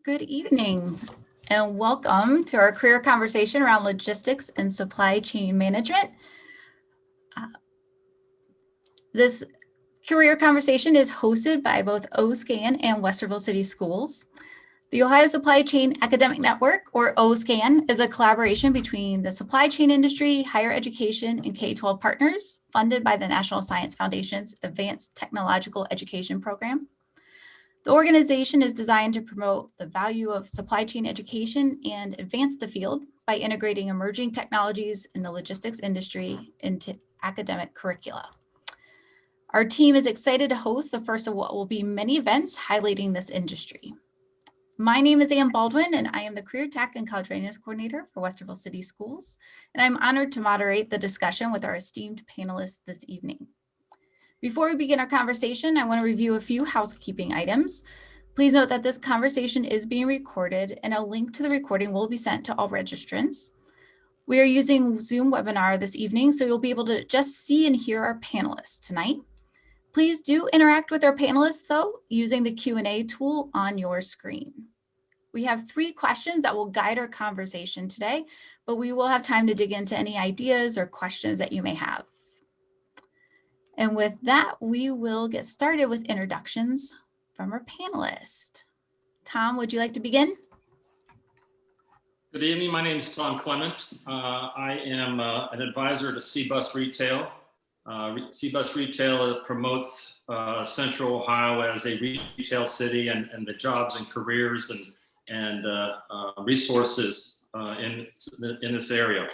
Good evening and welcome to our career conversation around logistics and supply chain management. This career conversation is hosted by both OSCAN and Westerville City Schools. The Ohio Supply Chain Academic Network, or OSCAN, is a collaboration between the supply chain industry, higher education, and K-12 partners, funded by the National Science Foundation's Advanced Technological Education Program. The organization is designed to promote the value of supply chain education and advance the field by integrating emerging technologies in the logistics industry into academic curricula. Our team is excited to host the first of what will be many events highlighting this industry. My name is Ann Baldwin, and I am the Career Tech and College Readiness Coordinator for Westerville City Schools, and I'm honored to moderate the discussion with our esteemed panelists this evening. Before we begin our conversation, I want to review a few housekeeping items. Please note that this conversation is being recorded and a link to the recording will be sent to all registrants. We are using Zoom webinar this evening, so you'll be able to just see and hear our panelists tonight. Please do interact with our panelists though, using the Q&A tool on your screen. We have 3 questions that will guide our conversation today, but we will have time to dig into any ideas or questions that you may have. And with that, we will get started with introductions from our panelists. Tom, would you like to begin? Good evening, my name is Tom Clements. I am an advisor to C-Bus Retail. C-Bus Retail promotes Central Ohio as a retail city and the jobs and careers and resources in this area.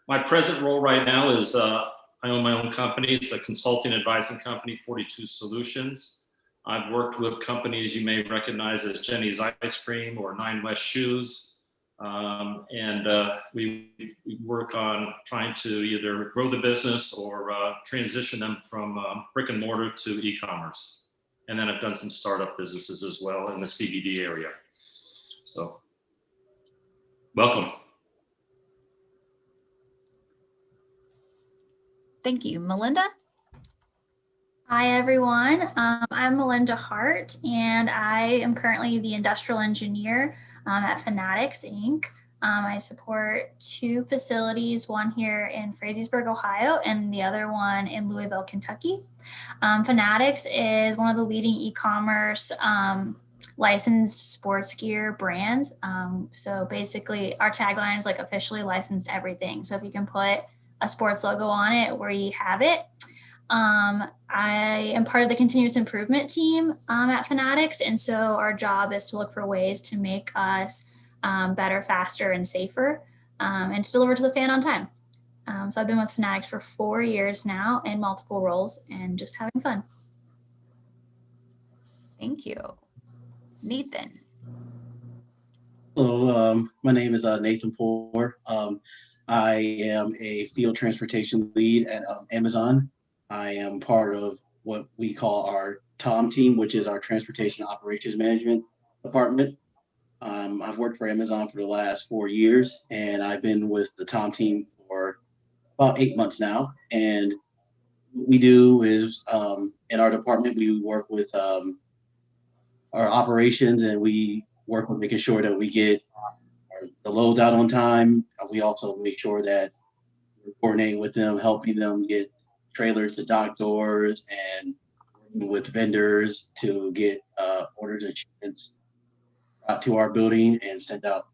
My present role right now is I own my own company. It's a consulting advising company, 42 Solutions. I've worked with companies you may recognize as Jenny's Ice Cream or Nine West Shoes. We work on trying to either grow the business or transition them from brick and mortar to e-commerce. And then I've done some startup businesses as well in the CBD area. So, welcome. Thank you. Melinda? Hi, everyone. I'm Melinda Hart, and I am currently the industrial engineer at Fanatics, Inc. I support 2 facilities, one here in Frazeysburg, Ohio, and the other one in Louisville, Kentucky. Fanatics is one of the leading e-commerce licensed sports gear brands. So basically, our tagline is like officially licensed everything. So if you can put a sports logo on it where you have it. I am part of the continuous improvement team at Fanatics. And so our job is to look for ways to make us better, faster, and safer, and to deliver to the fan on time. So I've been with Fanatics for 4 years now in multiple roles and just having fun. Thank you. Nathan? Hello, my name is Nathan Poore. I am a field transportation lead at Amazon. I am part of what we call our TOM team, which is our Transportation Operations Management Department. I've worked for Amazon for the last 4 years, and I've been with the TOM team for about 8 months now. And what we do is in our department, we work with our operations, and we work with making sure that we get the loads out on time. We also make sure that we're coordinating with them, helping them get trailers to dock doors and working with vendors to get orders and shipments brought to our building and sent out.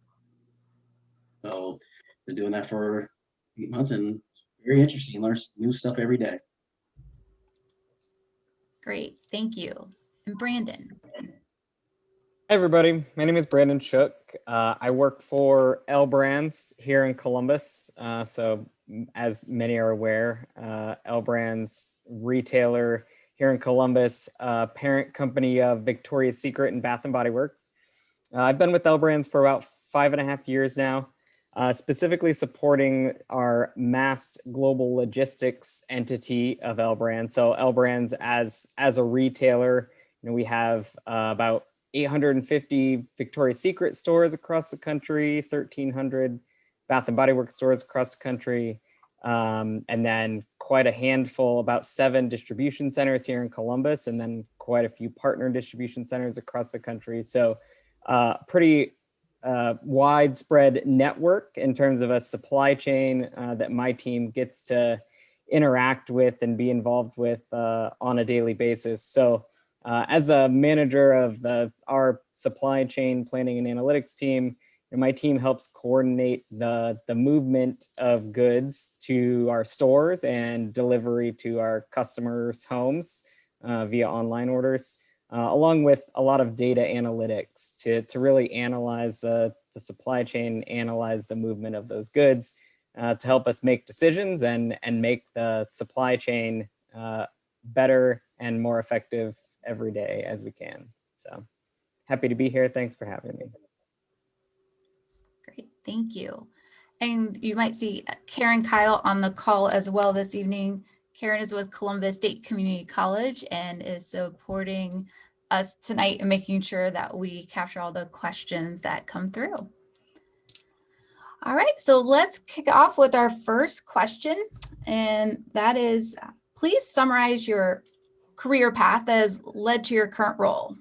So been doing that for 8 months and it's very interesting. Learn new stuff every day. Great, thank you. And Brandon? Hey everybody, my name is Brandon Shook. I work for L Brands here in Columbus. So as many are aware, L Brands retailer here in Columbus, parent company of Victoria's Secret and Bath and Body Works. I've been with L Brands for about 5.5 years now, specifically supporting our massed global logistics entity of L Brands. So L Brands as a retailer, we have about 850 Victoria's Secret stores across the country, 1,300 Bath and Body Works stores across the country, and then quite a handful, about 7 distribution centers here in Columbus, and then quite a few partner distribution centers across the country. So pretty widespread network in terms of a supply chain that my team gets to interact with and be involved with on a daily basis. So as a manager of our supply chain planning and analytics team, my team helps coordinate the movement of goods to our stores and delivery to our customers' homes via online orders, along with a lot of data analytics to really analyze the supply chain, analyze the movement of those goods to help us make decisions and make the supply chain better and more effective every day as we can. So happy to be here. Thanks for having me. Great, thank you. And you might see Karen Kyle on the call as well this evening. Karen is with Columbus State Community College and is supporting us tonight and making sure that we capture all the questions that come through. All right, so let's kick off with our first question. And that is, please summarize your career path that has led to your current role.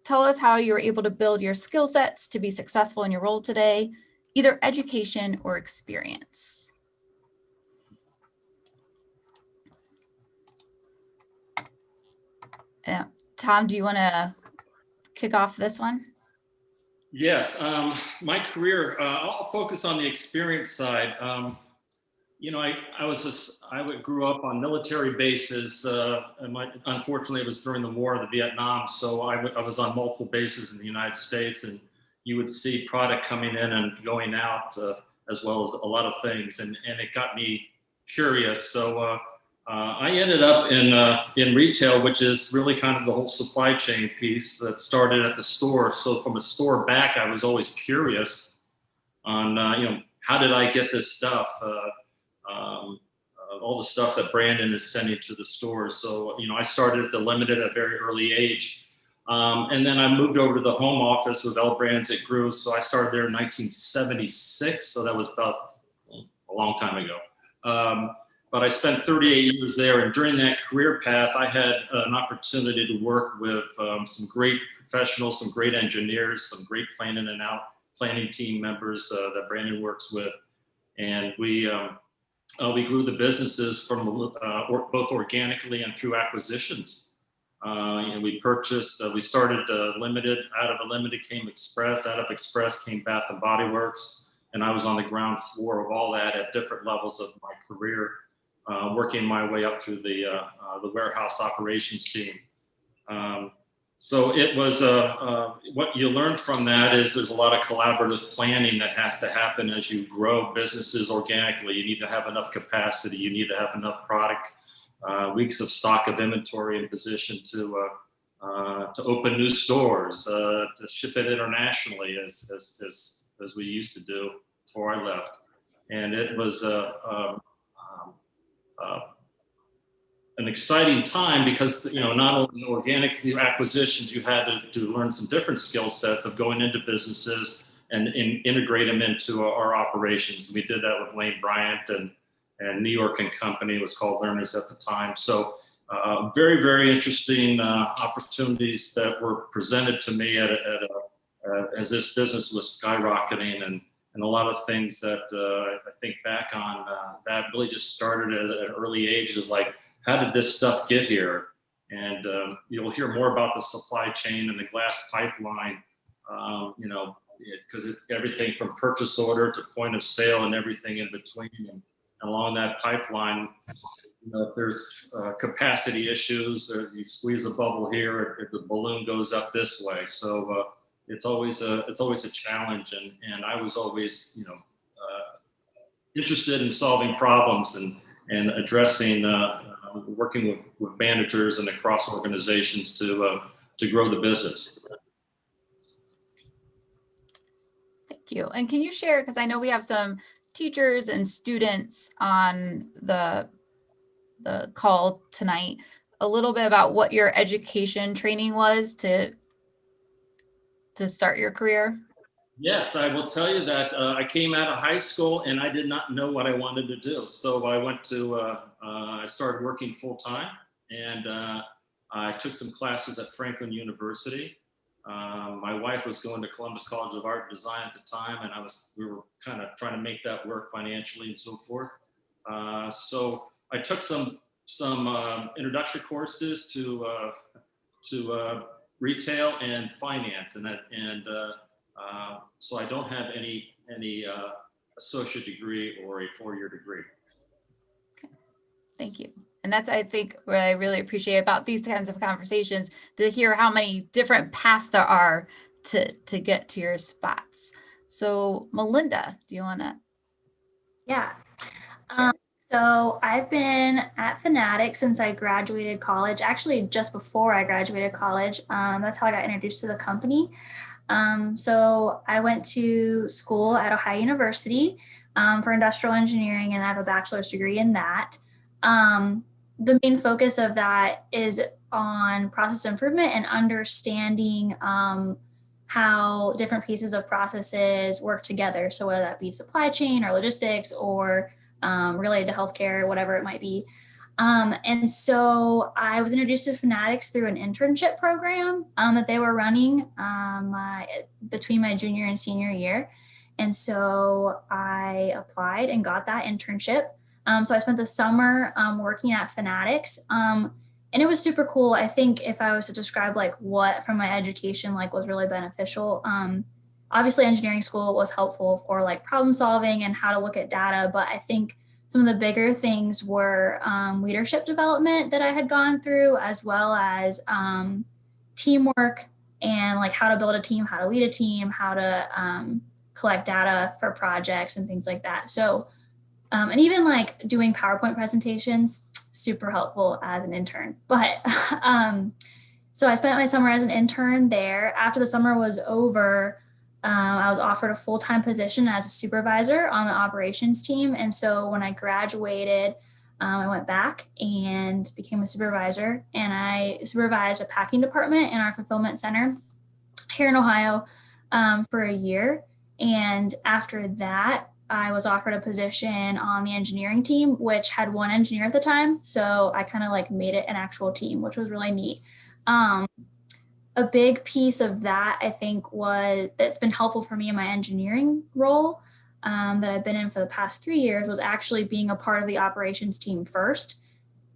Tell us how you were able to build your skill sets to be successful in your role today, either education or experience. Tom, do you want to kick off this one? Yes, my career, I'll focus on the experience side. You know, I grew up on military bases. Unfortunately, it was during the war of the Vietnam, so I was on multiple bases in the United States, and you would see product coming in and going out, as well as a lot of things, and it got me curious. So I ended up in retail, which is really kind of the whole supply chain piece that started at the store. So from a store back, I was always curious on, you know, how did I get this stuff? All the stuff that Brandon is sending to the stores. So, you know, I started at the Limited at a very early age. And then I moved over to the home office with L Brands. It grew. So I started there in 1976. So that was about a long time ago. But I spent 38 years there. And during that career path, I had an opportunity to work with some great professionals, some great engineers, some great planning team members that Brandon works with. And we grew the businesses from both organically and through acquisitions. And we purchased, we started Limited. Out of the Limited came Express. Out of Express came Bath and Body Works. And I was on the ground floor of all that at different levels of my career, working my way up through the warehouse operations team. So it was, what you learn from that is there's a lot of collaborative planning that has to happen as you grow businesses organically. You need to have enough capacity. You need to have enough product, weeks of stock of inventory in position to open new stores, to ship it internationally as we used to do before I left. And it was an exciting time because, you know, not only organic through acquisitions, you had to learn some different skill sets of going into businesses and integrate them into our operations. We did that with Lane Bryant and New York and Company. It was called Learners at the time. So very, very interesting opportunities that were presented to me as this business was skyrocketing, and a lot of things that I think back on that really just started at an early age. Is like, how did this stuff get here? And you'll hear more about the supply chain and the glass pipeline, you know, because it's everything from purchase order to point of sale and everything in between. And along that pipeline, you know, if there's capacity issues, or you squeeze a bubble here, if the balloon goes up this way. So it's always a challenge. And I was always, you know, interested in solving problems and addressing, working with managers and across organizations to grow the business. Thank you. And can you share, because I know we have some teachers and students on the call tonight, a little bit about what your education training was to start your career? Yes, I will tell you that I came out of high school and I did not know what I wanted to do. So I went to, I started working full time, and I took some classes at Franklin University. My wife was going to Columbus College of Art and Design at the time, and we were kind of trying to make that work financially and so forth. So I took some introductory courses to retail and finance, so I don't have any associate degree or a 4-year degree. Thank you. And that's, I think, what I really appreciate about these kinds of conversations, to hear how many different paths there are to get to your spots. So Melinda, do you want to? Yeah. Sure. So I've been at Fanatics since I graduated college, actually just before I graduated college. That's how I got introduced to the company. So I went to school at Ohio University for industrial engineering, and I have a bachelor's degree in that. The main focus of that is on process improvement and understanding how different pieces of processes work together. So whether that be supply chain or logistics or related to healthcare, whatever it might be. And so I was introduced to Fanatics through an internship program that they were running between my junior and senior year. And so I applied and got that internship. So I spent the summer working at Fanatics. And it was super cool. I think if I was to describe like what from my education like was really beneficial, obviously engineering school was helpful for like problem solving and how to look at data. But I think some of the bigger things were leadership development that I had gone through, as well as teamwork and like how to build a team, how to lead a team, how to collect data for projects and things like that. So, and even like doing PowerPoint presentations, super helpful as an intern. But so I spent my summer as an intern there. After the summer was over, I was offered a full-time position as a supervisor on the operations team. And so when I graduated, I went back and became a supervisor, and I supervised a packing department in our fulfillment center here in Ohio for a year. And after that, I was offered a position on the engineering team, which had one engineer at the time. So I kind of like made it an actual team, which was really neat. A big piece of that, I think, that's been helpful for me in my engineering role that I've been in for the past 3 years was actually being a part of the operations team first.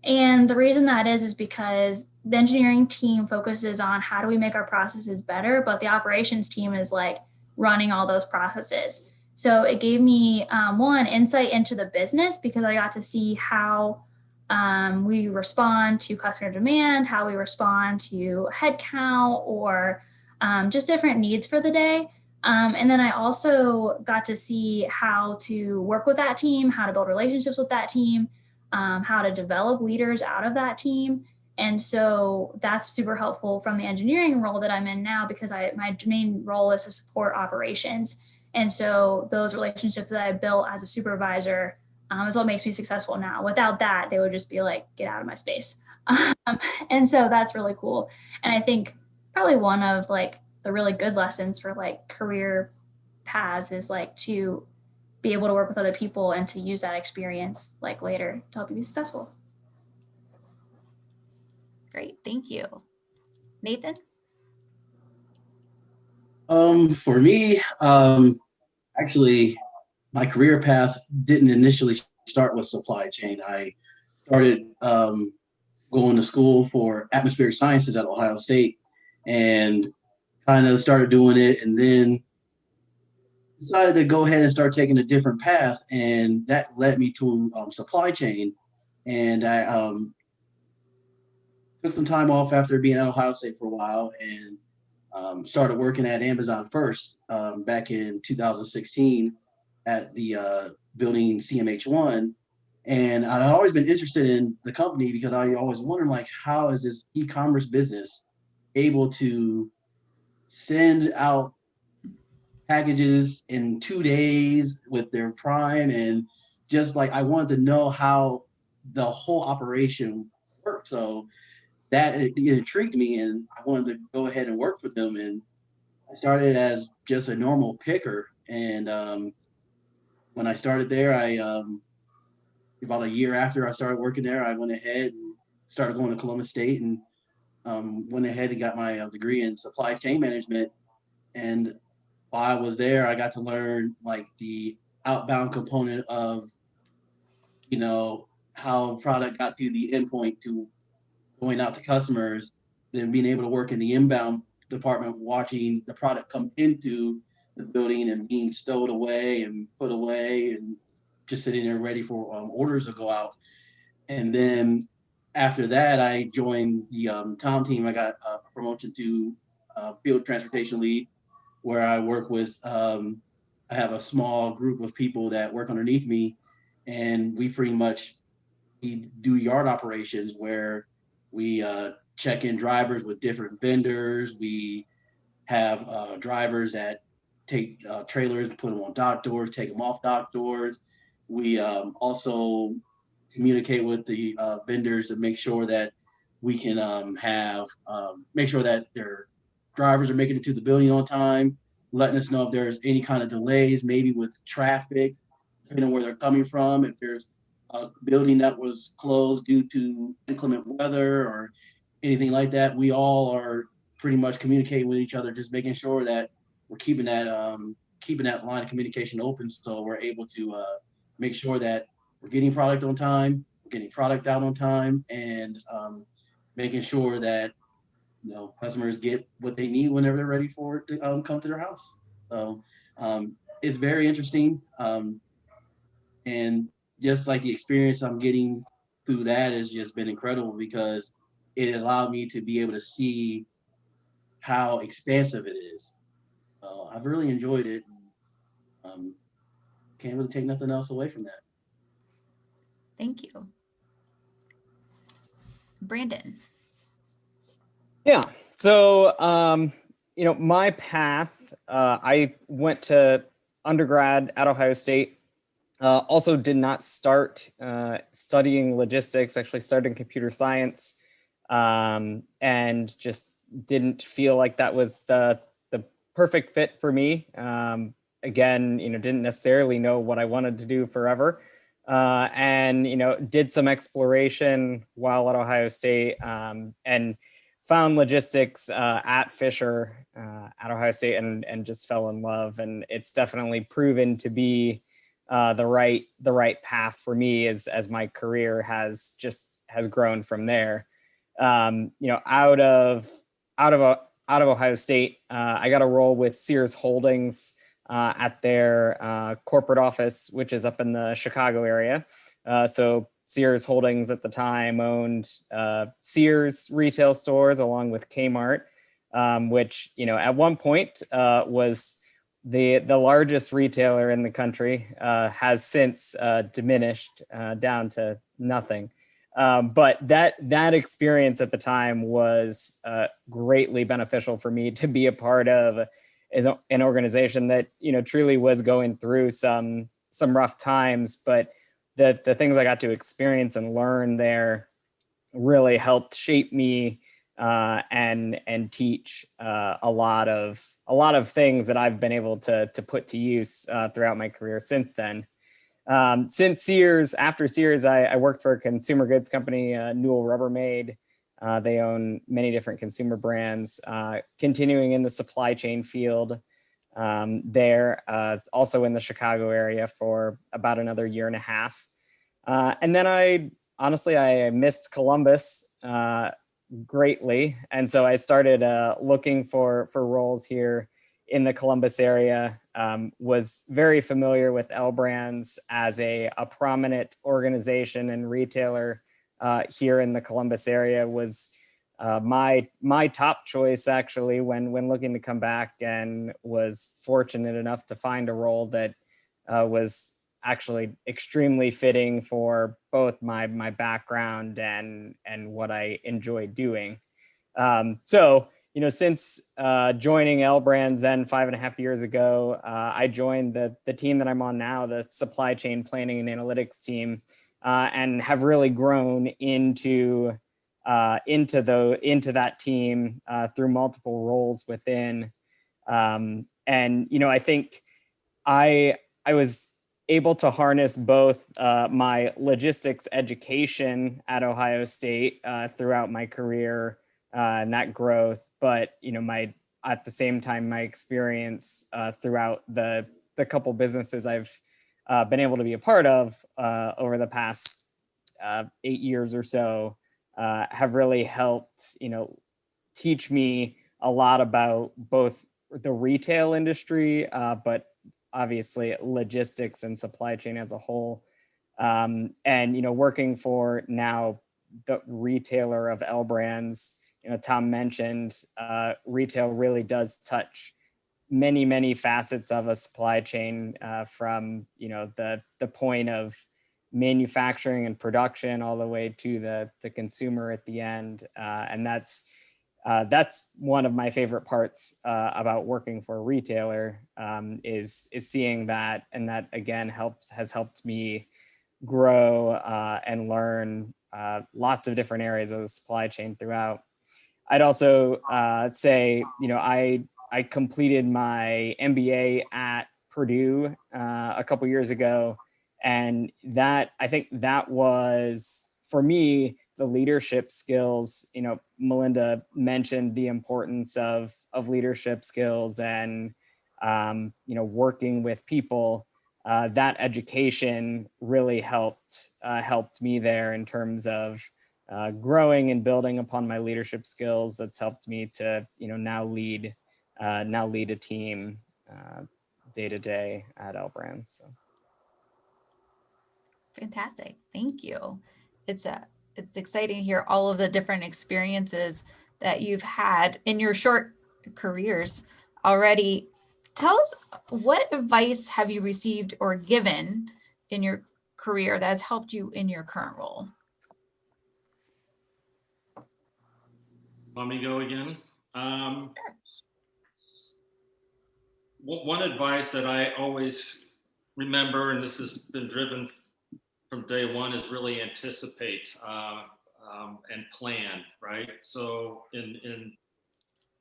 And the reason that is because the engineering team focuses on how do we make our processes better, but the operations team is like running all those processes. So it gave me one insight into the business because I got to see how we respond to customer demand, how we respond to headcount or just different needs for the day. And then I also got to see how to work with that team, how to build relationships with that team, how to develop leaders out of that team. And so that's super helpful from the engineering role that I'm in now because my main role is to support operations. And so those relationships that I built as a supervisor is what makes me successful now. Without that, they would just be like, get out of my space. And so that's really cool. And I think probably one of like the really good lessons for like career paths is like to be able to work with other people and to use that experience like later to help you be successful. Great, thank you. Nathan? For me, actually, my career path didn't initially start with supply chain. I started going to school for atmospheric sciences at Ohio State and kind of started doing it, and then decided to go ahead and start taking a different path, and that led me to supply chain. And I took some time off after being at Ohio State for a while and started working at Amazon first back in 2016 at the building CMH1. And I'd always been interested in the company because I always wondered, like, how is this e-commerce business able to send out packages in 2 days with their Prime? And just like, I wanted to know how the whole operation worked. So that it intrigued me, and I wanted to go ahead and work for them. And I started as just a normal picker. And when I started there, about a year after I started working there, I went ahead and started going to Columbus State and went ahead and got my degree in supply chain management. And while I was there, I got to learn like the outbound component of, how product got to the endpoint to going out to customers, then being able to work in the inbound department, watching the product come into the building and being stowed away and put away and just sitting there ready for orders to go out. And then after that, I joined the Tom team. I got a promotion to field transportation lead, where I work with, I have a small group of people that work underneath me, and we do yard operations where we check in drivers with different vendors. We have drivers that take trailers, put them on dock doors, take them off dock doors. We also communicate with the vendors to make sure that we can make sure that their drivers are making it to the building on time, letting us know if there's any kind of delays, maybe with traffic, depending on where they're coming from. If there's a building that was closed due to inclement weather or anything like that, we all are pretty much communicating with each other, just making sure that we're keeping that line of communication open, so we're able to make sure that we're getting product on time, we're getting product out on time, and making sure that customers get what they need whenever they're ready for it to come to their house. So it's very interesting, and just like the experience I'm getting through that has just been incredible, because it allowed me to be able to see how expansive it is. I've really enjoyed it. And, can't really take nothing else away from that. Thank you. Brandon. Yeah. So, my path, I went to undergrad at Ohio State. Also did not start studying logistics, actually started in computer science, and just didn't feel like that was the perfect fit for me. Again, didn't necessarily know what I wanted to do forever. And did some exploration while at Ohio State, and found logistics at Fisher at Ohio State, and just fell in love. And it's definitely proven to be the right path for me as my career has grown from there. Out of Ohio State, I got a role with Sears Holdings at their corporate office, which is up in the Chicago area. So Sears Holdings at the time owned Sears retail stores along with Kmart, which at one point was the largest retailer in the country, has since diminished down to nothing. But that experience at the time was greatly beneficial for me to be a part of an organization that truly was going through some rough times, but the things I got to experience and learn there really helped shape me and teach a lot of things that I've been able to put to use throughout my career since then. After Sears, I worked for a consumer goods company, Newell Rubbermaid. They own many different consumer brands, continuing in the supply chain field there, also in the Chicago area for about another year and a half. And then I missed Columbus greatly. And so I started looking for roles here in the Columbus area. Was very familiar with L Brands as a prominent organization and retailer here in the Columbus area. Was my top choice actually when looking to come back, and was fortunate enough to find a role that was actually extremely fitting for both my background and what I enjoy doing. So since joining L Brands then 5.5 years ago, I joined the team that I'm on now, the supply chain planning and analytics team, and have really grown into that team through multiple roles within. And I think I was able to harness both my logistics education at Ohio State throughout my career, and that growth. But, at the same time, my experience throughout the couple businesses I've been able to be a part of over the past 8 years or so have really helped, teach me a lot about both the retail industry, but obviously logistics and supply chain as a whole. And, working for now the retailer of L Brands, Tom mentioned retail really does touch many facets of a supply chain, from, the point of manufacturing and production all the way to the consumer at the end. And that's one of my favorite parts about working for a retailer, is seeing that, and that again has helped me grow and learn lots of different areas of the supply chain throughout. I'd also say, I completed my MBA at Purdue a couple years ago, and I think that was, for me, the leadership skills. Melinda mentioned the importance of leadership skills and working with people. That education really helped me there in terms of growing and building upon my leadership skills. That's helped me to now lead a team day to day at L Brands. So. Fantastic. Thank you. It's exciting to hear all of the different experiences that you've had in your short careers already. Tell us, what advice have you received or given in your career that has helped you in your current role? Want me to go again? One advice that I always remember, and this has been driven from day one, is really anticipate and plan, right? So in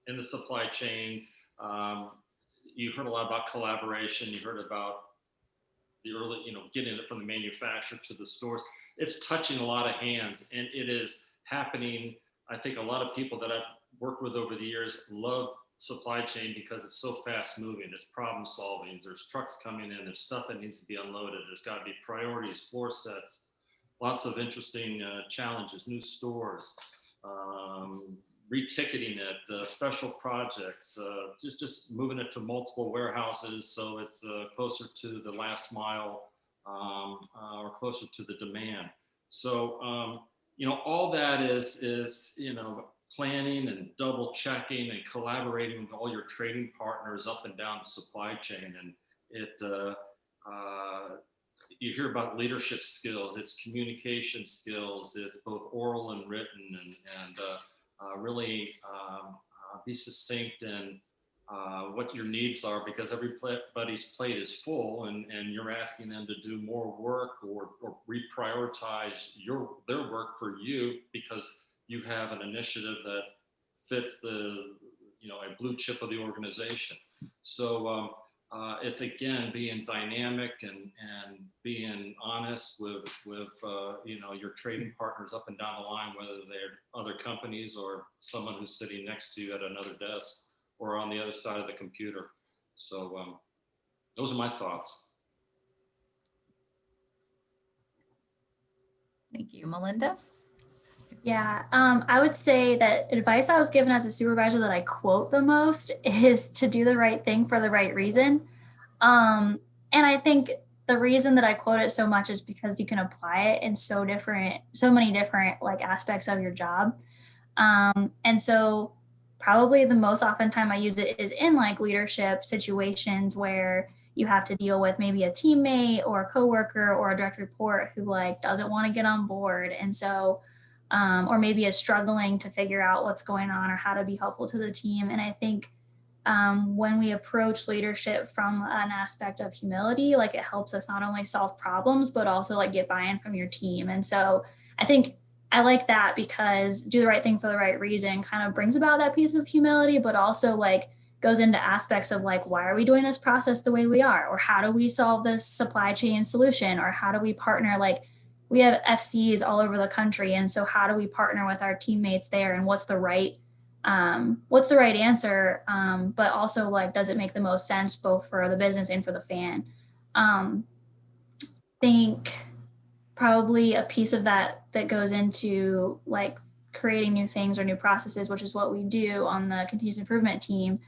the supply chain, you heard a lot about collaboration. You heard about the early, getting it from the manufacturer to the stores. It's touching a lot of hands, and it is happening. I think a lot of people that I've worked with over the years love supply chain because it's so fast moving. It's problem solving. There's trucks coming in. There's stuff that needs to be unloaded. There's got to be priorities, floor sets, lots of interesting challenges, new stores, reticketing it, special projects, just moving it to multiple warehouses so it's closer to the last mile or closer to the demand. So all that is planning and double checking and collaborating with all your trading partners up and down the supply chain. And you hear about leadership skills, it's communication skills, it's both oral and written, and really be succinct in what your needs are, because everybody's plate is full, and you're asking them to do more work or reprioritize their work for you because you have an initiative that fits a blue chip of the organization. So it's again being dynamic and being honest with your trading partners up and down the line, whether they're other companies or someone who's sitting next to you at another desk or on the other side of the computer. So those are my thoughts. Thank you, Melinda. Yeah, I would say that advice I was given as a supervisor that I quote the most is to do the right thing for the right reason. And I think the reason that I quote it so much is because you can apply it in so many different like aspects of your job. And so probably the most often time I use it is in like leadership situations where you have to deal with maybe a teammate or a coworker or a direct report who like doesn't want to get on board. And so or maybe is struggling to figure out what's going on or how to be helpful to the team. And I think when we approach leadership from an aspect of humility, like it helps us not only solve problems, but also like get buy-in from your team. And so I think I like that because do the right thing for the right reason kind of brings about that piece of humility, but also like goes into aspects of like, why are we doing this process the way we are? Or how do we solve this supply chain solution? Or how do we partner? Like, we have FCs all over the country. And so how do we partner with our teammates there? And what's the right what's the right answer, but also like, does it make the most sense both for the business and for the fan? Think probably a piece of that goes into like creating new things or new processes, which is what we do on the continuous improvement team,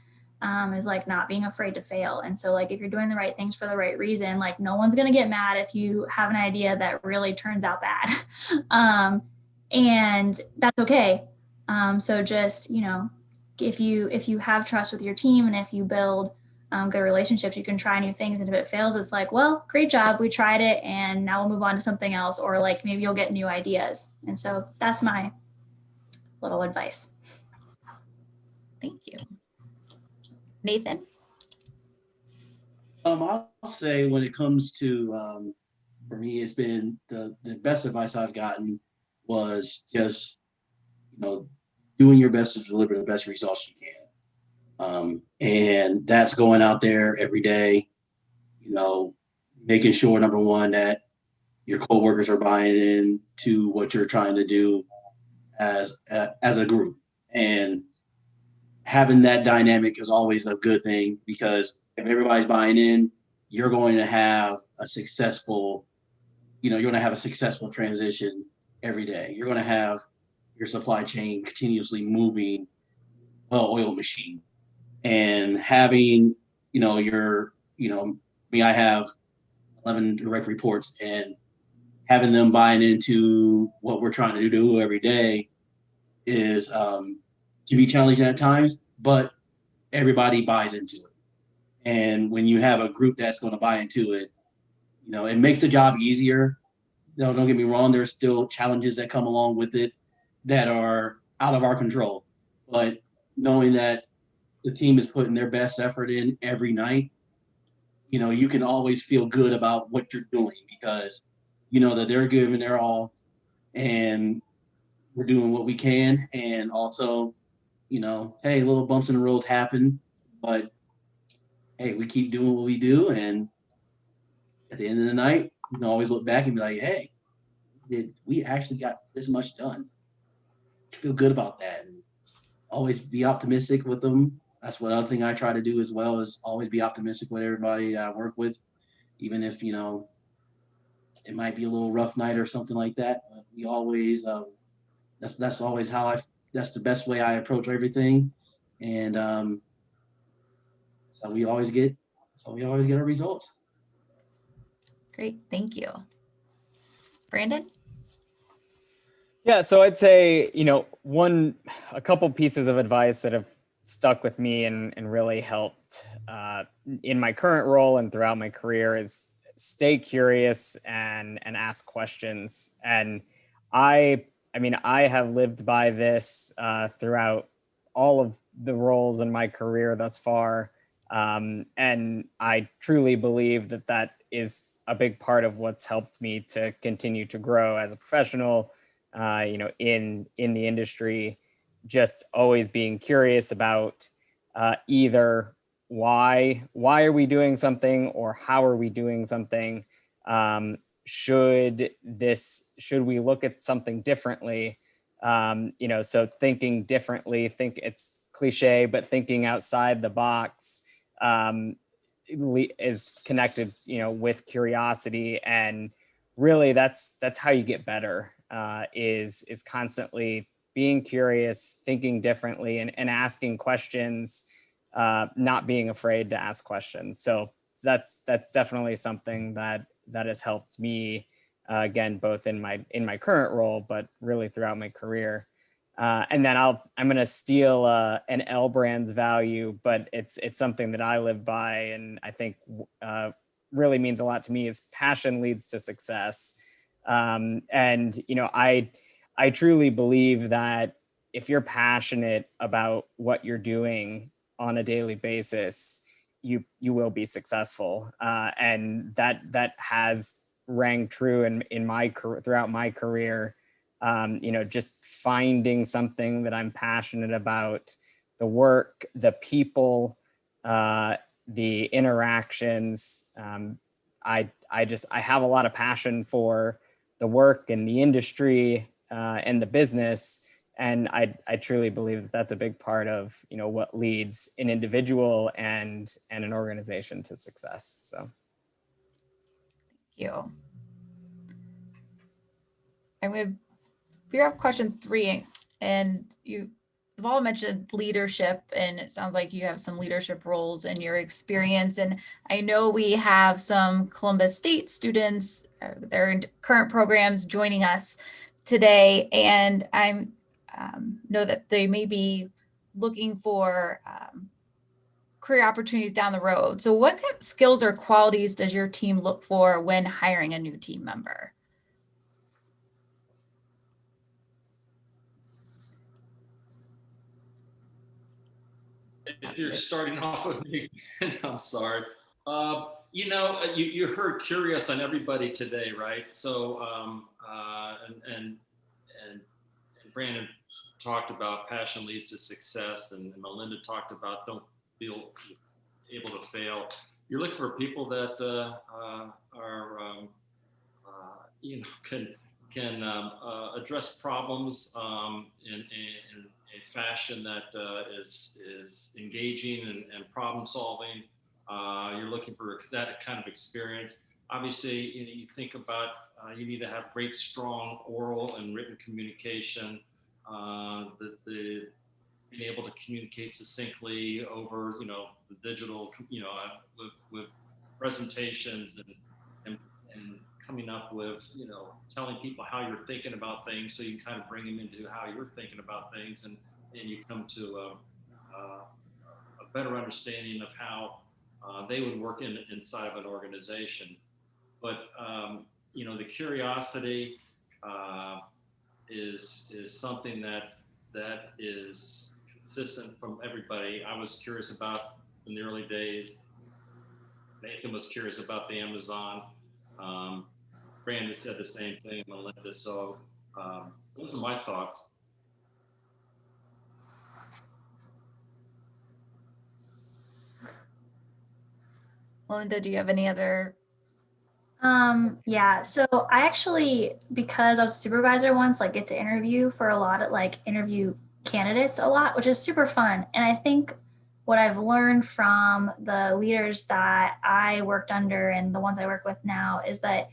is like not being afraid to fail. And so like if you're doing the right things for the right reason, like no one's going to get mad if you have an idea that really turns out bad. And that's okay. So just, you know, if you have trust with your team and if you build good relationships, you can try new things. And if it fails, it's like, well, great job. We tried it and now we'll move on to something else. Or like maybe you'll get new ideas. And so that's my little advice. Thank you. Nathan? I'll say when it comes to, for me, it's been the best advice I've gotten was just, you know, doing your best to deliver the best results you can. And that's going out there every day, you know, making sure, number one, that your coworkers are buying in to what you're trying to do as a group. And having that dynamic is always a good thing, because if everybody's buying in, you're going to have a successful, you're going to have a successful transition every day. You're going to have your supply chain continuously moving, well-oiled machine. And having, I have 11 direct reports, and having them buying into what we're trying to do every day is can be challenging at times, but everybody buys into it. And when you have a group that's going to buy into it, it makes the job easier. No, don't get me wrong. There's still challenges that come along with it that are out of our control. But knowing that the team is putting their best effort in every night, you can always feel good about what you're doing, because you know that they're giving their all and we're doing what we can. And also, hey, little bumps in the roads happen, but hey, we keep doing what we do. And at the end of the night, you can always look back and be like, hey, we actually got this much done. Feel good about that. And always be optimistic with them. That's one other thing I try to do as well, is always be optimistic with everybody I work with, even if, it might be a little rough night or something like that. But we always, that's always that's the best way I approach everything. And so we always get our results. Great, thank you. Brandon? Yeah, so I'd say, a couple pieces of advice that have stuck with me and really helped in my current role and throughout my career is stay curious and ask questions. And I have lived by this throughout all of the roles in my career thus far. And I truly believe that is a big part of what's helped me to continue to grow as a professional, in the industry. Just always being curious about either why are we doing something, or how are we doing something? Should we look at something differently? So thinking differently, think it's cliche, but thinking outside the box is connected, with curiosity. And really that's how you get better, is constantly being curious, thinking differently, and asking questions, not being afraid to ask questions. So that's definitely something that has helped me, again, both in my current role, but really throughout my career. And then I'm going to steal an L Brands value, but it's something that I live by, and I think really means a lot to me, is passion leads to success. And I truly believe that if you're passionate about what you're doing on a daily basis, you will be successful. And that has rang true in my throughout my career. Just finding something that I'm passionate about, the work, the people, the interactions. I have a lot of passion for the work and the industry and the business. and I truly believe that that's a big part of, what leads an individual and an organization to success. So. You. I'm going to figure out question 3, and you've all mentioned leadership, and it sounds like you have some leadership roles in your experience. And I know we have some Columbus State students, they're in current programs joining us today, and I know that they may be looking for career opportunities down the road. So what kind of skills or qualities does your team look for when hiring a new team member? If you're starting off with me, I'm sorry. You heard curious on everybody today, right? So, and Brandon talked about passion leads to success, and Melinda talked about don't feel able to fail. You're looking for people that are, can address problems in a fashion that is engaging and problem solving. You're looking for that kind of experience. Obviously, you think about you need to have great, strong oral and written communication. The being able to communicate succinctly over, the digital, with presentations and coming up with, telling people how you're thinking about things, so you can kind of bring them into how you're thinking about things, and you come to a better understanding of how they would work inside of an organization. But the curiosity is something that is consistent from everybody. I was curious about in the early days. Nathan was curious about the Amazon. Brandon said the same thing, Melinda. So those are my thoughts. Melinda, do you have any other? Yeah, so I actually, because I was a supervisor once, get to interview for a lot of interview candidates a lot, which is super fun. And I think what I've learned from the leaders that I worked under and the ones I work with now is that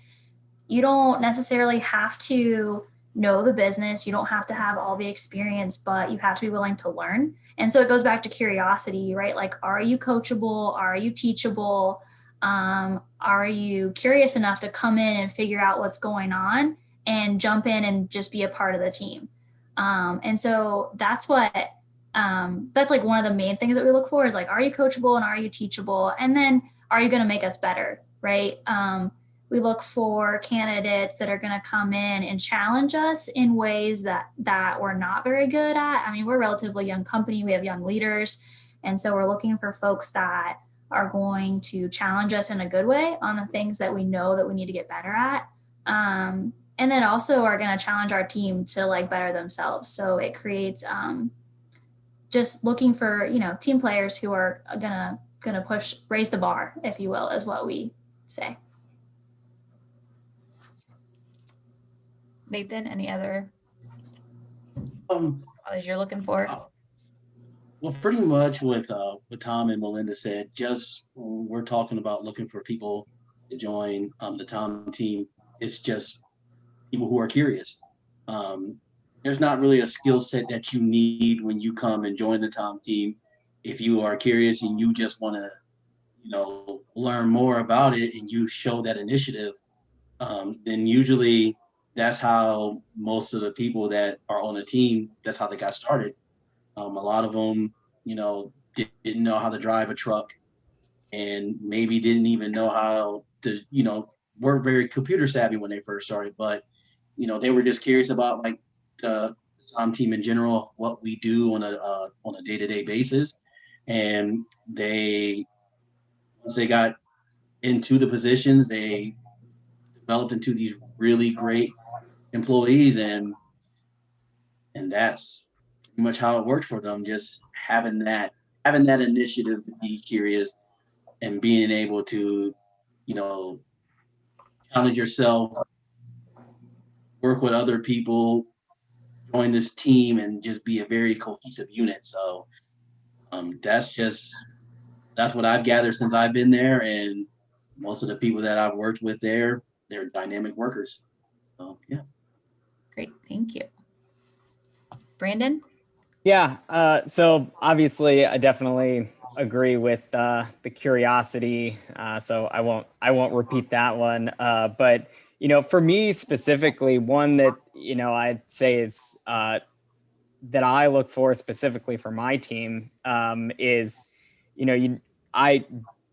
you don't necessarily have to know the business. You don't have to have all the experience, but you have to be willing to learn. And so it goes back to curiosity, right? Are you coachable? Are you teachable? Are you curious enough to come in and figure out what's going on and jump in and just be a part of the team? And so that's what, that's one of the main things that we look for is are you coachable and are you teachable? And then are you going to make us better, right? We look for candidates that are going to come in and challenge us in ways that we're not very good at. I mean, we're a relatively young company. We have young leaders. And so we're looking for folks that are going to challenge us in a good way on the things that we know that we need to get better at. And then also are going to challenge our team to better themselves. So it creates just looking for, team players who are gonna push, raise the bar, if you will, is what we say. Nathan, any other qualities you're looking for? Well, pretty much what Tom and Melinda said. Just when we're talking about looking for people to join the Tom team, it's just people who are curious. There's not really a skill set that you need when you come and join the Tom team. If you are curious and you just want to, learn more about it and you show that initiative, then usually that's how most of the people that are on the team, that's how they got started. A lot of them, didn't know how to drive a truck and maybe didn't even know how to, weren't very computer savvy when they first started, but, they were just curious about the Tom team in general, what we do on a day-to-day basis. And once they got into the positions, they developed into these really great employees, and that's pretty much how it worked for them. Just having that initiative to be curious and being able to, challenge yourself, work with other people, join this team and just be a very cohesive unit. So that's what I've gathered since I've been there, and most of the people that I've worked with there, they're dynamic workers. So yeah. Great, thank you. Brandon? Yeah, so obviously I definitely agree with the curiosity. So I won't repeat that one. But for me specifically, one that I'd say is that I look for specifically for my team is, I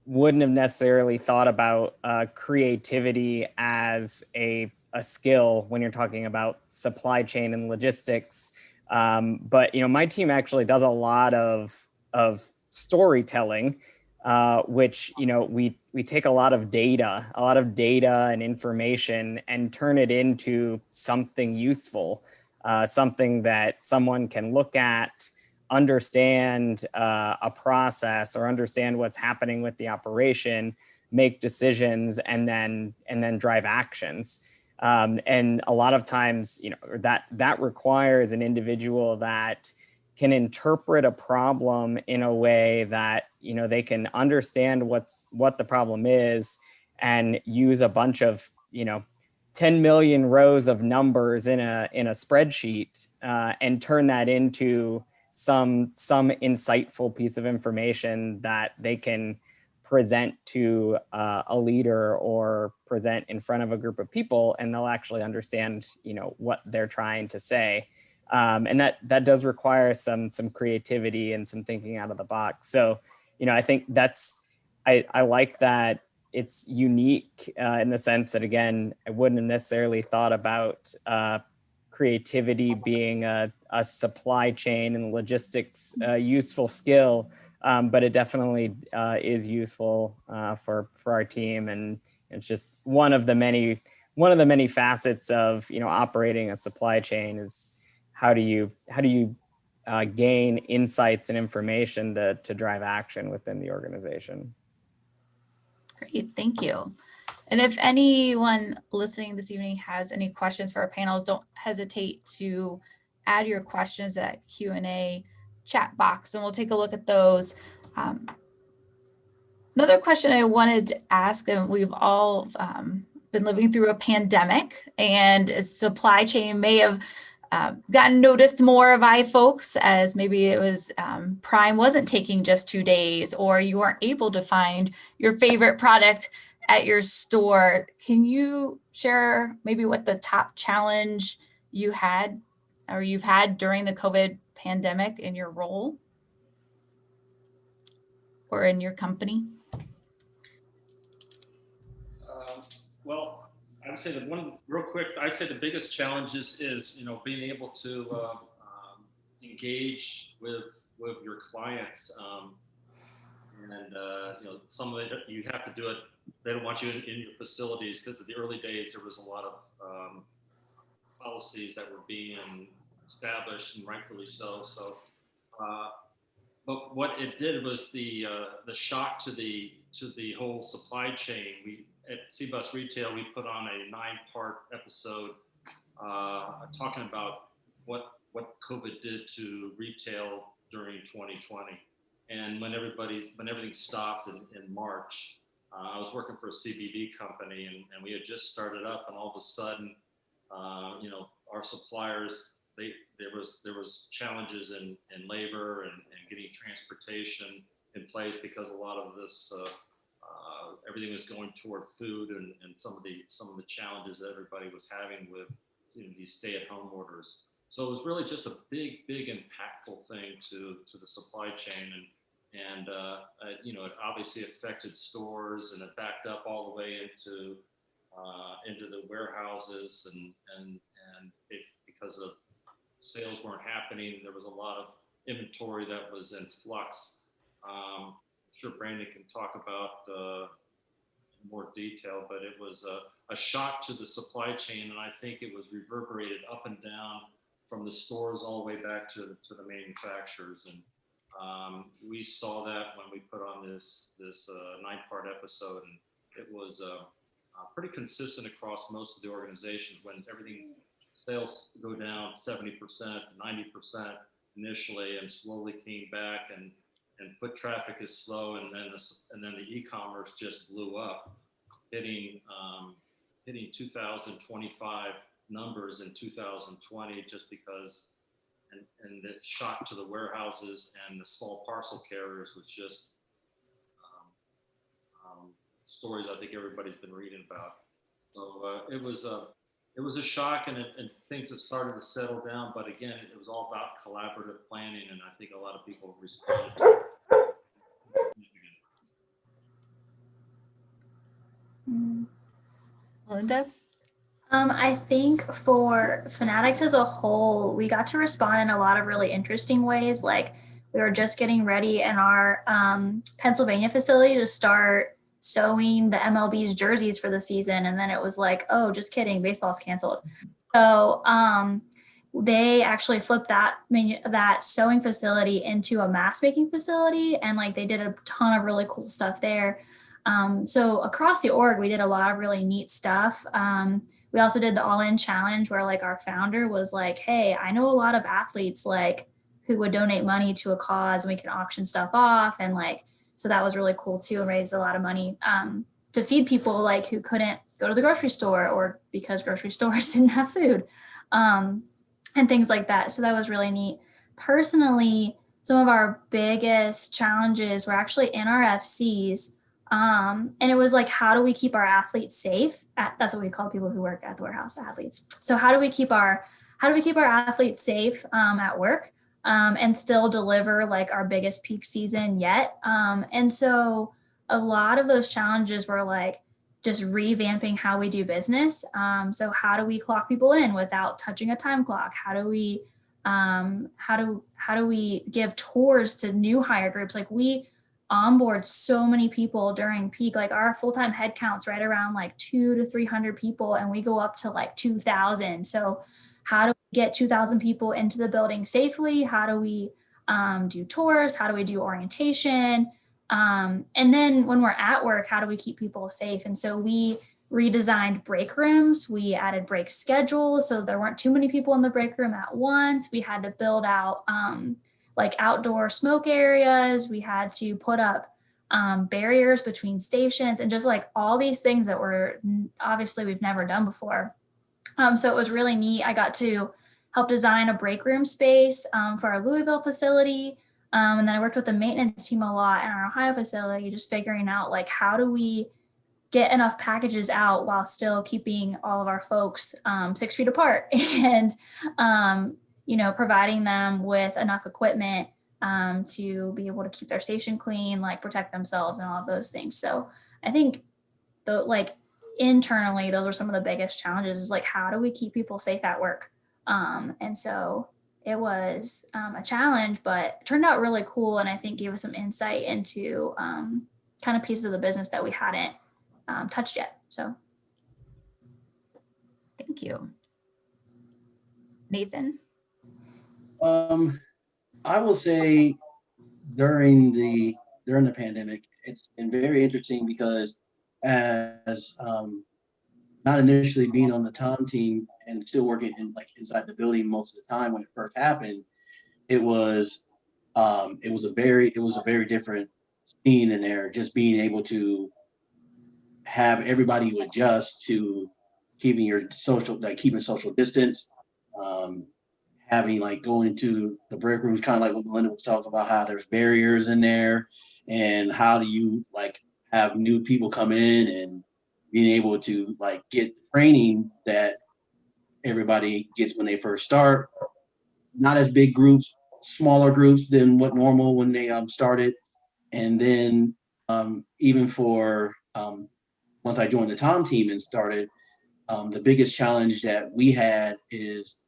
wouldn't have necessarily thought about creativity as a skill when you're talking about supply chain and logistics. But my team actually does a lot of storytelling, which we take a lot of data and information and turn it into something useful, something that someone can look at, understand a process, or understand what's happening with the operation, make decisions, and then drive actions. And a lot of times, that requires an individual that can interpret a problem in a way that they can understand what the problem is, and use a bunch of 10 million rows of numbers in a spreadsheet, and turn that into some insightful piece of information that they can present to a leader or present in front of a group of people, and they'll actually understand what they're trying to say. And that does require some creativity and some thinking out of the box. So I think I like that it's unique in the sense that, again, I wouldn't have necessarily thought about creativity being a supply chain and logistics useful skill, but it definitely is useful for our team, and it's just one of the many facets of operating a supply chain is how do you gain insights and information to drive action within the organization. Great, thank you. And if anyone listening this evening has any questions for our panels, don't hesitate to add your questions at Q&A chat box, and we'll take a look at those. Another question I wanted to ask, and we've all been living through a pandemic, and supply chain may have gotten noticed more by folks, as maybe it was Prime wasn't taking just 2 days, or you weren't able to find your favorite product at your store. Can you share maybe what the top challenge you had or you've had during the COVID pandemic in your role or in your company? Well, I would say that I'd say the biggest challenge is being able to engage with your clients, and some of it you have to do it. They don't want you in your facilities because in the early days there was a lot of policies that were being established, and rightfully so. So, but what it did was the shock to the whole supply chain. We at CBUS Retail, we put on a 9-part episode talking about what COVID did to retail during 2020. And when everything stopped in March, I was working for a CBD company, and we had just started up, and all of a sudden, our suppliers, there was challenges in labor and getting transportation in place, because a lot of this everything was going toward food, and some of the challenges that everybody was having with these stay-at-home orders. So it was really just a big impactful thing to the supply chain, and it obviously affected stores, and it backed up all the way into the warehouses, and because of sales weren't happening, there was a lot of inventory that was in flux. I'm sure Brandon can talk about more detail, but it was a shock to the supply chain, and I think it was reverberated up and down from the stores all the way back to the manufacturers. And we saw that when we put on this 9-part episode, and it was pretty consistent across most of the organizations. When everything sales go down 70%, 90% initially, and slowly came back, and foot traffic is slow, and then the e-commerce just blew up, hitting 2025 numbers in 2020, just because, and the shock to the warehouses and the small parcel carriers was just stories I think everybody's been reading about. So it was a shock, and things have started to settle down. But again, it was all about collaborative planning, and I think a lot of people responded to it. Melinda? I think for Fanatics as a whole, we got to respond in a lot of really interesting ways. Like we were just getting ready in our Pennsylvania facility to start sewing the MLB's jerseys for the season. And then it was like, oh, just kidding, baseball's canceled. So they actually flipped that sewing facility into a mask making facility. And like they did a ton of really cool stuff there. So across the org, we did a lot of really neat stuff. We also did the all-in challenge where like our founder was like, hey, I know a lot of athletes like who would donate money to a cause, and we can auction stuff off. And like, so that was really cool too, and raised a lot of money to feed people like who couldn't go to the grocery store, or because grocery stores didn't have food, and things like that. So that was really neat. Personally, some of our biggest challenges were actually in our FCs. And it was like, how do we keep our athletes safe? That's what we call people who work at the warehouse, athletes. So how do we keep our athletes safe at work and still deliver like our biggest peak season yet? And so a lot of those challenges were like just revamping how we do business. So how do we clock people in without touching a time clock? How do we give tours to new hire groups? Like we onboard so many people during peak. Like our full-time head count's right around like 200 to 300 people, and we go up to like 2,000. So how do we get 2,000 people into the building safely? How do we do tours? How do we do orientation? And then when we're at work, how do we keep people safe? And so we redesigned break rooms. We added break schedules, so there weren't too many people in the break room at once. We had to build out like outdoor smoke areas. We had to put up barriers between stations, and just like all these things that were obviously we've never done before. So it was really neat. I got to help design a break room space for our Louisville facility. And then I worked with the maintenance team a lot in our Ohio facility, just figuring out like, how do we get enough packages out while still keeping all of our folks 6 feet apart, and providing them with enough equipment to be able to keep their station clean, like protect themselves and all of those things. So I think internally, those are some of the biggest challenges, is like, how do we keep people safe at work? And so it was a challenge, but it turned out really cool. And I think gave us some insight into kind of pieces of the business that we hadn't touched yet. So. Thank you. Nathan? I will say during the pandemic, it's been very interesting because as not initially being on the Tom team and still working inside the building most of the time when it first happened, it was a very different scene in there. Just being able to have everybody adjust to keeping social distance, having like going to the break rooms, kind of like what Melinda was talking about, how there's barriers in there, and how do you like have new people come in and being able to like get training that everybody gets when they first start. Not as big groups, smaller groups than what normal when they started. And then even for once I joined the Tom team and started, the biggest challenge that we had is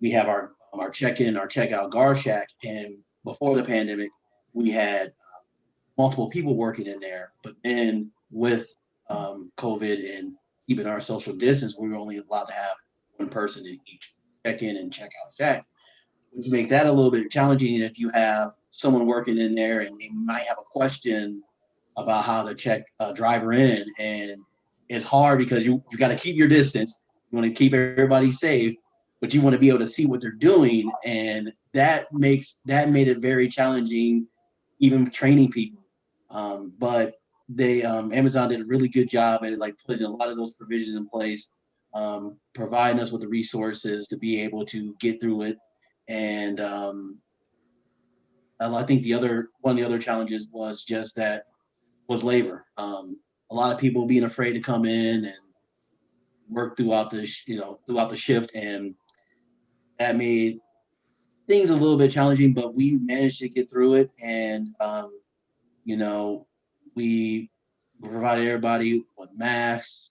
we have our check-in, our checkout guard shack. And before the pandemic, we had multiple people working in there. But then with COVID and keeping our social distance, we were only allowed to have one person in each check-in and checkout shack, which makes that a little bit challenging if you have someone working in there and they might have a question about how to check a driver in. And it's hard because you got to keep your distance. You want to keep everybody safe, but you want to be able to see what they're doing. And that made it very challenging, even training people. But Amazon did a really good job at like putting a lot of those provisions in place, providing us with the resources to be able to get through it. And I think one of the other challenges was labor. A lot of people being afraid to come in and work throughout the shift, and that made things a little bit challenging. But we managed to get through it, and we provided everybody with masks.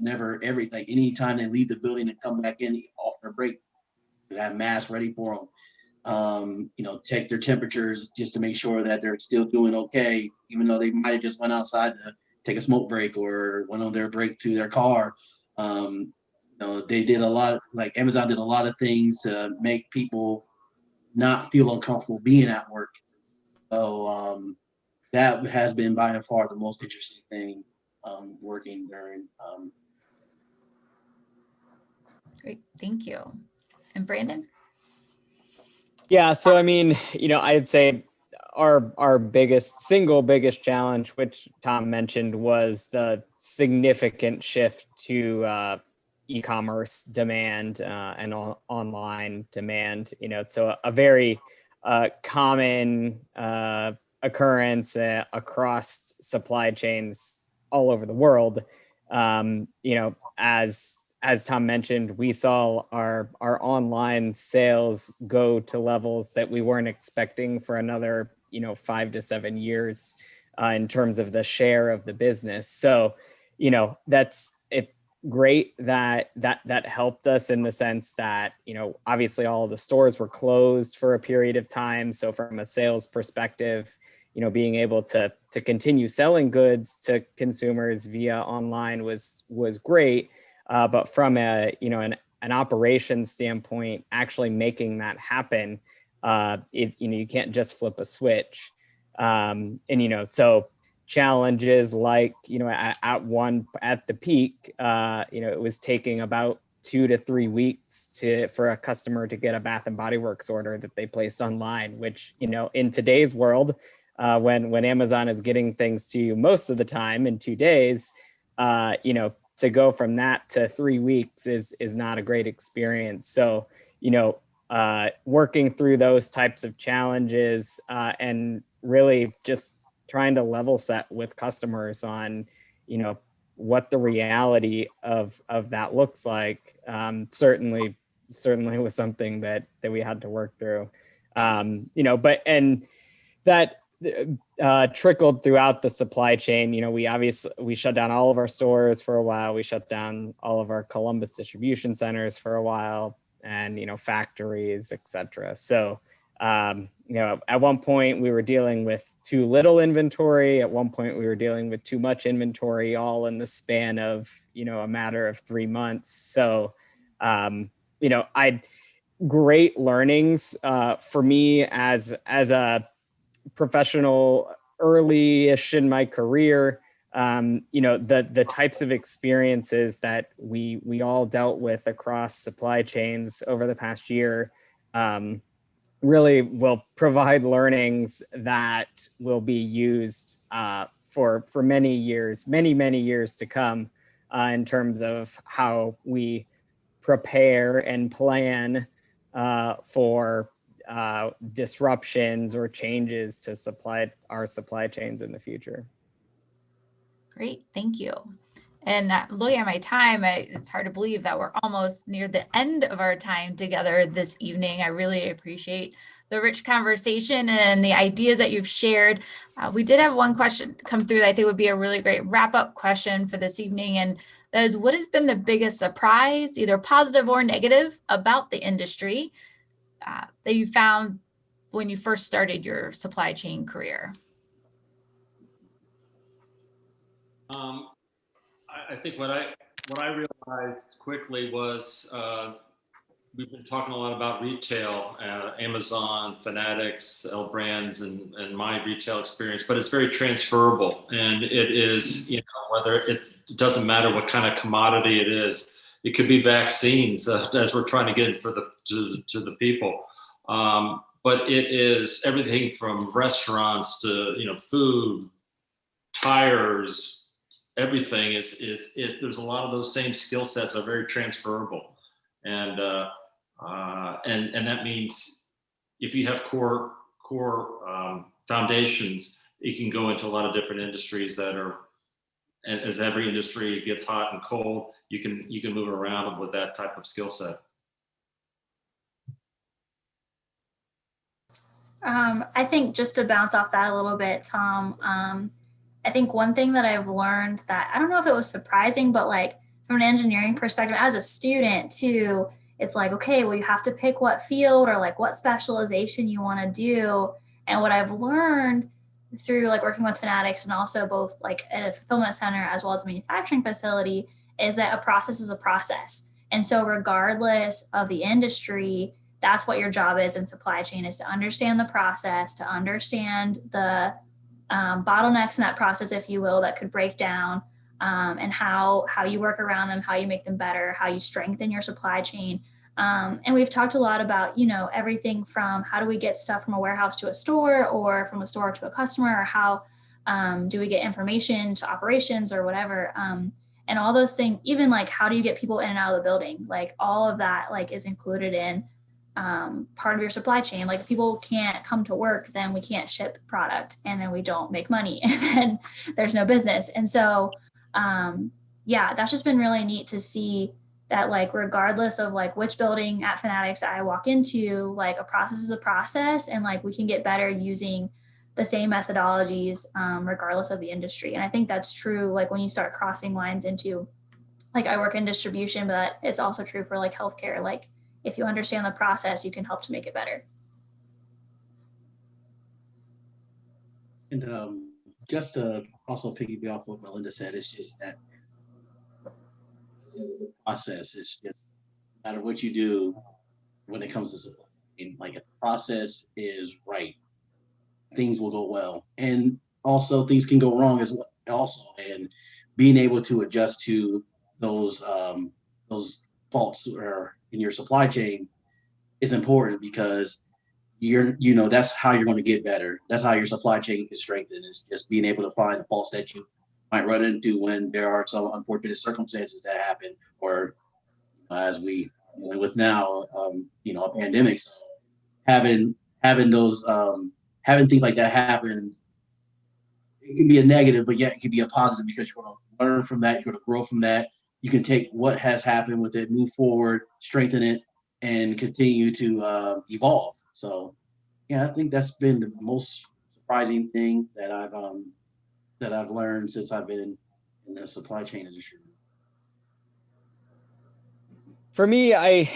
Anytime they leave the building and come back in off their break, we have masks ready for them. Check their temperatures just to make sure that they're still doing okay, even though they might have just went outside to take a smoke break or went on their break to their car. They did a lot, like Amazon did a lot of things to make people not feel uncomfortable being at work. So that has been by far the most interesting thing working during. Great, thank you. And Brandon? Yeah, so I mean, I'd say our single biggest challenge, which Tom mentioned, was the significant shift to e-commerce demand and online demand. So a very common occurrence across supply chains all over the world. As Tom mentioned, we saw our online sales go to levels that we weren't expecting for another 5 to 7 years in terms of the share of the business. So that's great that helped us in the sense that obviously all of the stores were closed for a period of time. So from a sales perspective, being able to continue selling goods to consumers via online was great. But from an operations standpoint, actually making that happen, you can't just flip a switch. So challenges like, at the peak, it was taking about 2 to 3 weeks for a customer to get a Bath and Body Works order that they placed online, which, in today's world, when Amazon is getting things to you most of the time in 2 days, to go from that to 3 weeks is not a great experience. So, working through those types of challenges and really just trying to level set with customers on, what the reality of that looks like, certainly was something that we had to work through. That trickled throughout the supply chain. We shut down all of our stores for a while. We shut down all of our Columbus distribution centers for a while, and factories, etc. So at one point we were dealing with too little inventory. At one point we were dealing with too much inventory, all in the span of a matter of 3 months. So great learnings for me as a professional early-ish in my career. The types of experiences that we all dealt with across supply chains over the past year really will provide learnings that will be used for many years to come in terms of how we prepare and plan for disruptions or changes to our supply chains in the future. Great, thank you. And looking at my time, it's hard to believe that we're almost near the end of our time together this evening. I really appreciate the rich conversation and the ideas that you've shared. We did have one question come through that I think would be a really great wrap-up question for this evening. And that is, what has been the biggest surprise, either positive or negative, about the industry that you found when you first started your supply chain career? I think what I realized quickly was we've been talking a lot about retail, Amazon, Fanatics, L Brands, and my retail experience, but it's very transferable, and it is, whether it doesn't matter what kind of commodity it is, it could be vaccines as we're trying to get for to the people. But it is everything from restaurants to, food, tires, everything there's a lot of those same skill sets are very transferable. And that means if you have core foundations, you can go into a lot of different industries that are, and as every industry gets hot and cold, you can move around with that type of skill set. I think just to bounce off that a little bit, Tom, I think one thing that I've learned that I don't know if it was surprising, but like from an engineering perspective, as a student too, it's like, okay, well, you have to pick what field or like what specialization you want to do. And what I've learned through like working with Fanatics and also both like at a fulfillment center as well as a manufacturing facility is that a process is a process. And so regardless of the industry, that's what your job is in supply chain, is to understand the process, to understand the bottlenecks in that process, if you will, that could break down, and how you work around them, how you make them better, how you strengthen your supply chain. And we've talked a lot about, everything from how do we get stuff from a warehouse to a store or from a store to a customer, or how do we get information to operations or whatever. And all those things, even like how do you get people in and out of the building? Like all of that like is included in part of your supply chain. Like if people can't come to work, then we can't ship product and then we don't make money and then there's no business. And so, that's just been really neat to see that like, regardless of like which building at Fanatics I walk into, like a process is a process and like we can get better using the same methodologies, regardless of the industry. And I think that's true. Like when you start crossing lines into like, I work in distribution, but it's also true for like healthcare. Like if you understand the process, you can help to make it better. And just to also piggyback off what Melinda said, it's just that the process is just no matter what you do when it comes to supply chain, like if the process is right, things will go well. And also things can go wrong as well also. And being able to adjust to those faults or in your supply chain is important because that's how you're going to get better. That's how your supply chain is strengthened, is just being able to find the faults that you might run into when there are some unfortunate circumstances that happen, or as we dealing with now, a pandemic. So having those having things like that happen, it can be a negative, but yet it can be a positive because you're going to learn from that. You're going to grow from that. You can take what has happened with it, move forward, strengthen it, and continue to evolve. So, I think that's been the most surprising thing that I've learned since I've been in the supply chain industry. For me, I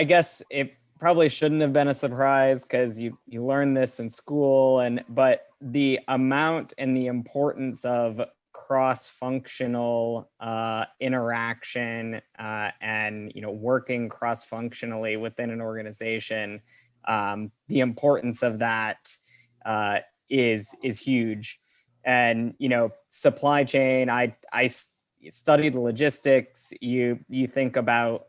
guess it probably shouldn't have been a surprise because you learn this in school, but the amount and the importance of cross-functional interaction and working cross-functionally within an organization, the importance of that is huge. And supply chain, I studied logistics. You think about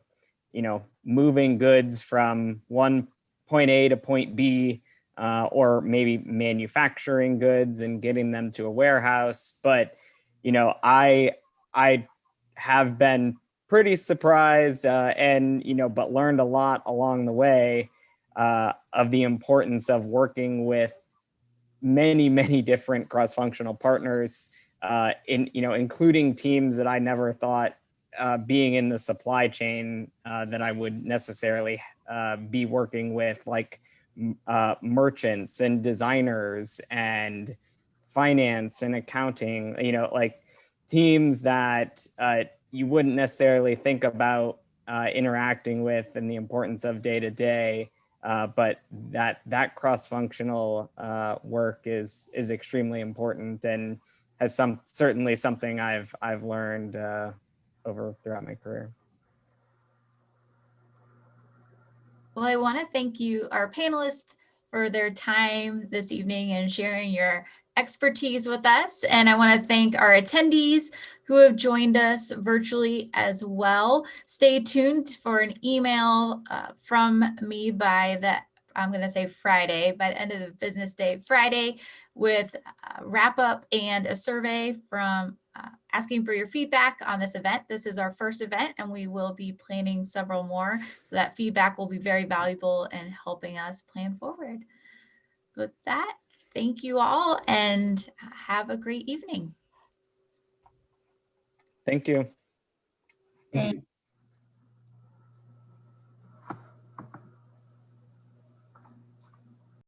moving goods from one point A to point B, or maybe manufacturing goods and getting them to a warehouse. But I have been pretty surprised but learned a lot along the way of the importance of working with many different cross-functional partners, including teams that I never thought being in the supply chain that I would necessarily be working with, like merchants and designers and finance and accounting, like teams that you wouldn't necessarily think about interacting with and the importance of day to day. But that cross-functional work is extremely important and has certainly something I've learned throughout my career. Well, I want to thank you, our panelists, for their time this evening and sharing your expertise with us. And I want to thank our attendees who have joined us virtually as well. Stay tuned for an email from me by I'm going to say Friday, by the end of the business day, Friday, with a wrap up and a survey from asking for your feedback on this event. This is our first event and we will be planning several more. So that feedback will be very valuable in helping us plan forward. With that, thank you all and have a great evening. Thank you. Thank